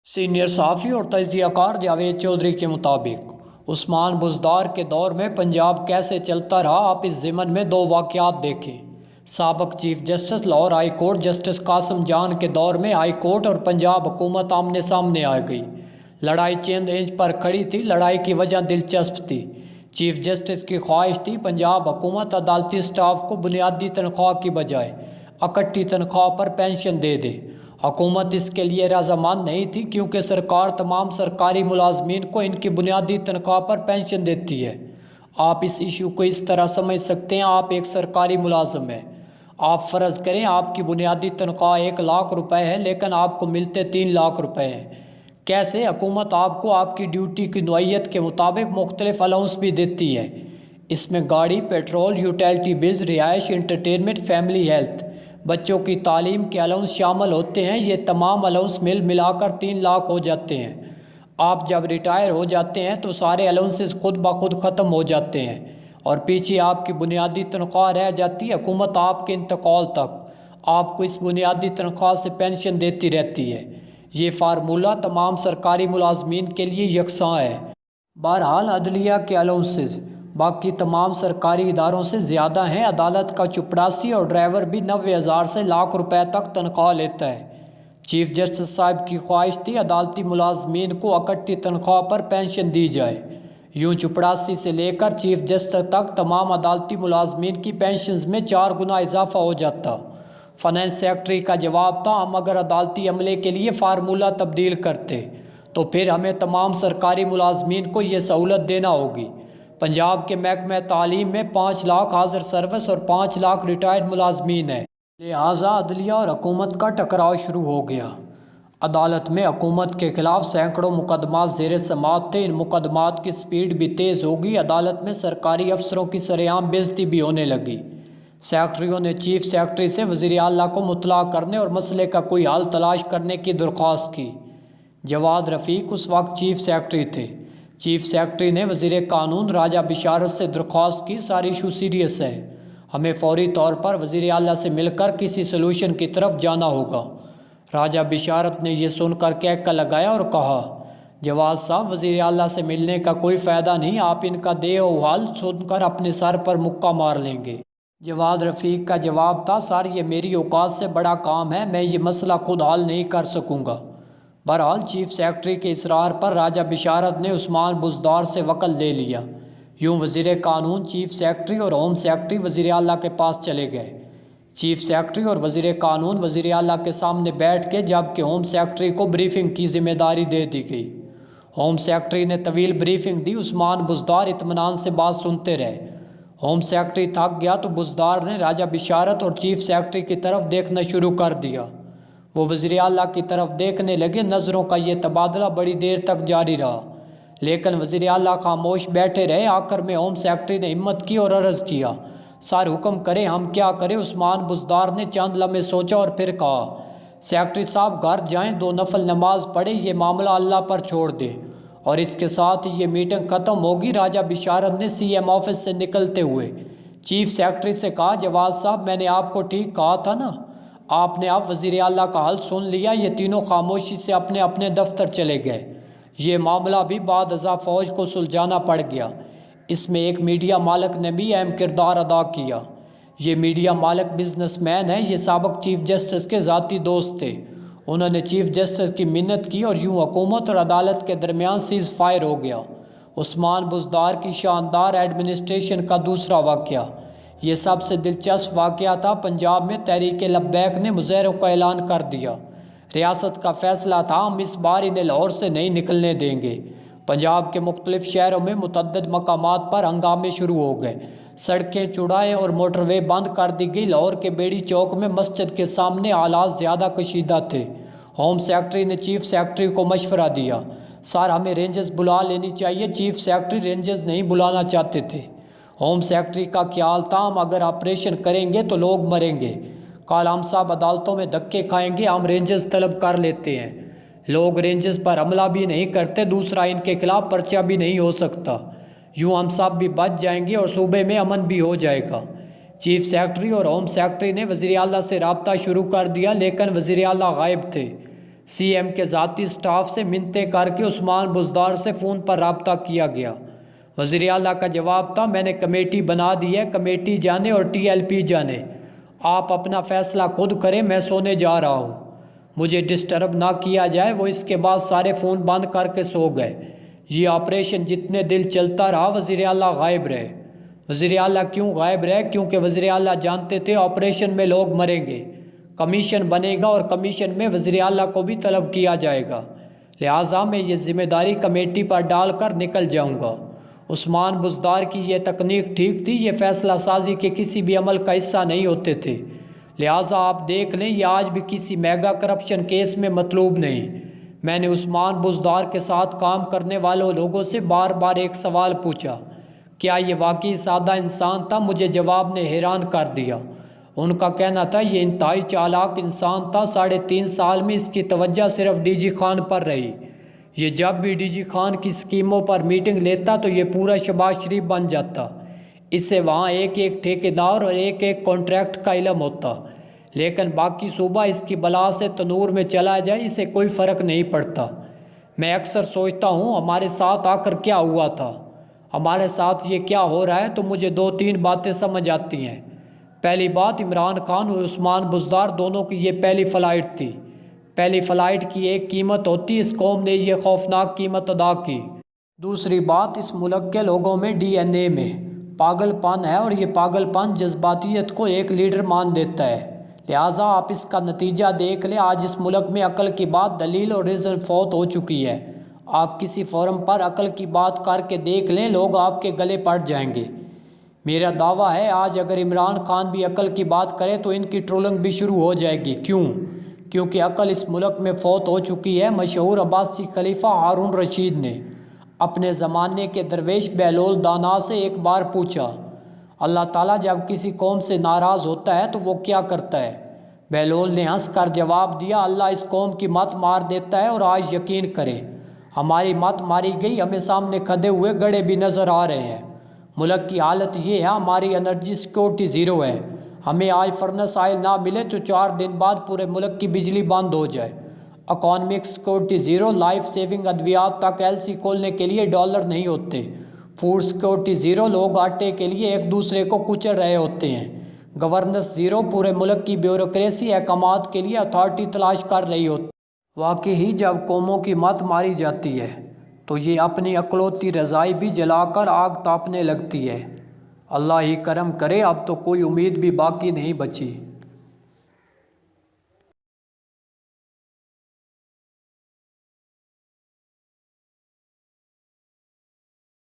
Senior صحافی اور تجزیہ کار جاوید چودھری کے مطابق عثمان بزدار کے دور میں پنجاب کیسے چلتا رہا، آپ اس ضمن میں دو واقعات دیکھیں۔ سابق chief justice Lahore high court justice Qasim Jan کے دور میں ہائی کورٹ اور پنجاب حکومت آمنے سامنے آ گئی۔ لڑائی چند انچ پر کھڑی تھی۔ لڑائی کی وجہ دلچسپ تھی۔ چیف جسٹس کی خواہش تھی پنجاب حکومت عدالتی اسٹاف کو بنیادی تنخواہ کی بجائے اکٹھی تنخواہ پر پینشن دے دے۔ حکومت اس کے لیے رضامند نہیں تھی کیونکہ سرکار تمام سرکاری ملازمین کو ان کی بنیادی تنخواہ پر پینشن دیتی ہے۔ آپ اس ایشو کو اس طرح سمجھ سکتے ہیں، آپ ایک سرکاری ملازم ہیں۔ آپ فرض کریں آپ کی بنیادی تنخواہ 1,00,000 روپے ہے لیکن آپ کو ملتے 3,00,000 روپے ہیں۔ کیسے؟ حکومت آپ کو آپ کی ڈیوٹی کی نوعیت کے مطابق مختلف الاؤنس بھی دیتی ہے۔ اس میں گاڑی، پیٹرول، یوٹیلٹی بلز، رہائش، انٹرٹینمنٹ، فیملی ہیلتھ، بچوں کی تعلیم کے الاؤنس شامل ہوتے ہیں۔ یہ تمام الاؤنس ملا کر 3,00,000 ہو جاتے ہیں۔ آپ جب ریٹائر ہو جاتے ہیں تو سارے الاؤنسز خود بخود ختم ہو جاتے ہیں اور پیچھے آپ کی بنیادی تنخواہ رہ جاتی ہے۔ حکومت آپ کے انتقال تک آپ کو اس بنیادی تنخواہ سے پینشن دیتی رہتی ہے۔ یہ فارمولہ تمام سرکاری ملازمین کے لیے یکساں ہے۔ بہرحال عدلیہ کے الاؤنسز باقی تمام سرکاری اداروں سے زیادہ ہیں۔ عدالت کا چپڑاسی اور ڈرائیور بھی 90,000 سے 1,00,000 روپے تک تنخواہ لیتا ہے۔ چیف جسٹس صاحب کی خواہش تھی عدالتی ملازمین کو اکٹھی تنخواہ پر پینشن دی جائے۔ یوں چپڑاسی سے لے کر چیف جسٹس تک تمام عدالتی ملازمین کی پینشنز میں 4 گنا اضافہ ہو جاتا۔ فنانس سیکرٹری کا جواب تھا، ہم اگر عدالتی عملے کے لیے فارمولہ تبدیل کرتے تو پھر ہمیں تمام سرکاری ملازمین کو یہ سہولت دینا ہوگی۔ پنجاب کے محکمہ تعلیم میں 5,00,000 حاضر سروس اور 5,00,000 ریٹائرڈ ملازمین ہیں۔ لہٰذا عدلیہ اور حکومت کا ٹکراؤ شروع ہو گیا۔ عدالت میں حکومت کے خلاف سینکڑوں مقدمات زیر سماعت تھے۔ ان مقدمات کی سپیڈ بھی تیز ہو گئی۔ عدالت میں سرکاری افسروں کی سرعام بےعزتی بھی ہونے لگی۔ سیکرٹریوں نے چیف سیکرٹری سے وزیر اعلیٰ کو مطلع کرنے اور مسئلے کا کوئی حل تلاش کرنے کی درخواست کی۔ جواد رفیق اس وقت چیف سیکرٹری تھے۔ چیف سیکرٹری نے وزیر قانون راجہ بشارت سے درخواست کی، ساری ایشو سیریس ہے، ہمیں فوری طور پر وزیر اعلیٰ سے مل کر کسی سلوشن کی طرف جانا ہوگا۔ راجہ بشارت نے یہ سن کر کہکا لگایا اور کہا، جواد صاحب وزیر اعلیٰ سے ملنے کا کوئی فائدہ نہیں، آپ ان کا دے و حال سن کر اپنے سر پر مکہ مار لیں گے۔ جواد رفیق کا جواب تھا، سر یہ میری اوقات سے بڑا کام ہے، میں یہ مسئلہ خود حل نہیں کر سکوں گا۔ بہرحال چیف سیکرٹری کے اصرار پر راجہ بشارت نے عثمان بزدار سے وکل لے لیا۔ یوں وزیر قانون، چیف سیکرٹری اور ہوم سیکرٹری وزیر اعلیٰ کے پاس چلے گئے۔ چیف سیکرٹری اور وزیر قانون وزیر اعلیٰ کے سامنے بیٹھ کے جبکہ ہوم سیکرٹری کو بریفنگ کی ذمہ داری دے دی گئی۔ ہوم سیکرٹری نے طویل بریفنگ دی۔ عثمان بزدار اطمینان سے بات سنتے رہے۔ ہوم سیکرٹری تھک گیا تو بزدار نے راجہ بشارت اور چیف سیکرٹری کی طرف دیکھنا شروع کر دیا۔ وہ وزیر اعلیٰ کی طرف دیکھنے لگے۔ نظروں کا یہ تبادلہ بڑی دیر تک جاری رہا لیکن وزیر اعلیٰ خاموش بیٹھے رہے۔ آخر میں ہوم سیکرٹری نے ہمت کی اور عرض کیا، سر حکم کریں، ہم کیا کریں؟ عثمان بزدار نے چند لمحے سوچا اور پھر کہا، سیکرٹری صاحب گھر جائیں، 2 نفل نماز پڑھیں، یہ معاملہ اللہ پر چھوڑ دیں اور اس کے ساتھ یہ میٹنگ ختم ہوگی۔ راجہ بشارت نے سی ایم آفس سے نکلتے ہوئے چیف سیکرٹری سے کہا، جواد صاحب میں نے آپ کو ٹھیک کہا تھا نا، آپ نے اب وزیر اعلیٰ کا حل سن لیا۔ یہ تینوں خاموشی سے اپنے اپنے دفتر چلے گئے۔ یہ معاملہ بھی بعد ازاں فوج کو سلجھانا پڑ گیا۔ اس میں ایک میڈیا مالک نے بھی اہم کردار ادا کیا۔ یہ میڈیا مالک بزنس مین ہے، یہ سابق چیف جسٹس کے ذاتی دوست تھے۔ انہوں نے چیف جسٹس کی منت کی اور یوں حکومت اور عدالت کے درمیان سیز فائر ہو گیا۔ عثمان بزدار کی شاندار ایڈمنسٹریشن کا دوسرا واقعہ، یہ سب سے دلچسپ واقعہ تھا۔ پنجاب میں تحریک لبیک نے مظاہروں کا اعلان کر دیا۔ ریاست کا فیصلہ تھا، ہم اس بار انہیں لاہور سے نہیں نکلنے دیں گے۔ پنجاب کے مختلف شہروں میں متعدد مقامات پر ہنگامے شروع ہو گئے۔ سڑکیں، چوڑائیں اور موٹر وے بند کر دی گئی۔ لاہور کے بیڑی چوک میں مسجد کے سامنے حالات زیادہ کشیدہ تھے۔ ہوم سیکرٹری نے چیف سیکرٹری کو مشورہ دیا، سر ہمیں رینجز بلا لینی چاہیے۔ چیف سیکرٹری رینجز نہیں بلانا چاہتے تھے۔ ہوم سیکرٹری کا خیال تھا، ہم اگر آپریشن کریں گے تو لوگ مریں گے، کل ہم سب عدالتوں میں دھکے کھائیں گے، ہم رینجز طلب کر لیتے ہیں۔ لوگ رینجز پر حملہ بھی نہیں کرتے، دوسرا ان کے خلاف پرچہ بھی نہیں ہو سکتا، یوں ہم سب بھی بچ جائیں گے اور صوبے میں امن بھی ہو جائے گا۔ چیف سیکرٹری اور ہوم سیکرٹری نے وزیر اعلیٰ سے رابطہ شروع کر دیا لیکن وزیر اعلیٰ غائب تھے۔ سی ایم کے ذاتی سٹاف سے منتیں کر کے عثمان بزدار سے فون پر رابطہ کیا گیا۔ وزیر اعلیٰ کا جواب تھا، میں نے کمیٹی بنا دی ہے، کمیٹی جانے اور ٹی ایل پی جانے، آپ اپنا فیصلہ خود کریں، میں سونے جا رہا ہوں، مجھے ڈسٹرب نہ کیا جائے۔ وہ اس کے بعد سارے فون بند کر کے سو گئے۔ یہ آپریشن جتنے دل چلتا رہا وزیر اعلیٰ غائب رہے۔ وزیر اعلیٰ کیوں غائب رہے؟ کیونکہ وزیر اعلیٰ جانتے تھے آپریشن میں لوگ مریں گے، کمیشن بنے گا اور کمیشن میں وزیر اعلیٰ کو بھی طلب کیا جائے گا، لہٰذا میں یہ ذمہ داری کمیٹی پر ڈال کر نکل جاؤں گا۔ عثمان بزدار کی یہ تکنیک ٹھیک تھی، یہ فیصلہ سازی کے کسی بھی عمل کا حصہ نہیں ہوتے تھے، لہٰذا آپ دیکھ لیں یہ آج بھی کسی میگا کرپشن کیس میں مطلوب نہیں۔ میں نے عثمان بزدار کے ساتھ کام کرنے والوں لوگوں سے بار بار ایک سوال پوچھا، کیا یہ واقعی سادہ انسان تھا؟ مجھے جواب نے حیران کر دیا۔ ان کا کہنا تھا یہ انتہائی چالاک انسان تھا، 3.5 سال میں اس کی توجہ صرف ڈی جی خان پر رہی، یہ جب بھی ڈی جی خان کی اسکیموں پر میٹنگ لیتا تو یہ پورا شہباز شریف بن جاتا، اسے وہاں ایک ایک ٹھیکیدار اور ایک ایک کانٹریکٹ کا علم ہوتا، لیکن باقی صوبہ اس کی بلا سے تنور میں چلا جائے اسے کوئی فرق نہیں پڑتا۔ میں اکثر سوچتا ہوں ہمارے ساتھ آخر کیا ہوا تھا، ہمارے ساتھ یہ کیا ہو رہا ہے، تو مجھے 2-3 باتیں سمجھ آتی ہیں۔ پہلی بات، عمران خان اور عثمان بزدار دونوں کی یہ پہلی فلائٹ تھی، پہلی فلائٹ کی ایک قیمت ہوتی، اس قوم نے یہ خوفناک قیمت ادا کی۔ دوسری بات، اس ملک کے لوگوں میں ڈی این اے میں پاگل پن ہے اور یہ پاگل پن جذباتیت کو ایک لیڈر مان دیتا ہے، لہٰذا آپ اس کا نتیجہ دیکھ لیں، آج اس ملک میں عقل کی بات، دلیل اور ریزن فوت ہو چکی ہے۔ آپ کسی فورم پر عقل کی بات کر کے دیکھ لیں، لوگ آپ کے گلے پڑ جائیں گے۔ میرا دعویٰ ہے آج اگر عمران خان بھی عقل کی بات کرے تو ان کی ٹرولنگ بھی شروع ہو جائے گی۔ کیوں؟ کیونکہ عقل اس ملک میں فوت ہو چکی ہے۔ مشہور عباسی خلیفہ ہارون رشید نے اپنے زمانے کے درویش بہلول دانا سے ایک بار پوچھا، اللہ تعالیٰ جب کسی قوم سے ناراض ہوتا ہے تو وہ کیا کرتا ہے؟ بہلول نے ہنس کر جواب دیا، اللہ اس قوم کی مت مار دیتا ہے، اور آج یقین کریں ہماری مت ماری گئی، ہمیں سامنے کھدے ہوئے گڑھے بھی نظر آ رہے ہیں۔ ملک کی حالت یہ ہے، ہماری انرجی سیکورٹی زیرو ہے، ہمیں آج فرنس آئل نہ ملے تو 4 دن بعد پورے ملک کی بجلی بند ہو جائے۔ Economic security zero, life saving ادویات تک ایل سی کھولنے کے لیے ڈالر نہیں ہوتے۔ فوڈ سیکورٹی زیرو، لوگ آٹے کے لیے ایک دوسرے کو کچل رہے ہوتے ہیں۔ گورننس زیرو، پورے ملک کی بیوروکریسی احکامات کے لیے اتھارٹی تلاش کر رہی ہوتی۔ واقعی جب قوموں کی مت ماری جاتی ہے تو یہ اپنی اکلوتی رضائی بھی جلا کر آگ تاپنے لگتی ہے۔ اللہ ہی کرم کرے، اب تو کوئی امید بھی باقی نہیں بچی۔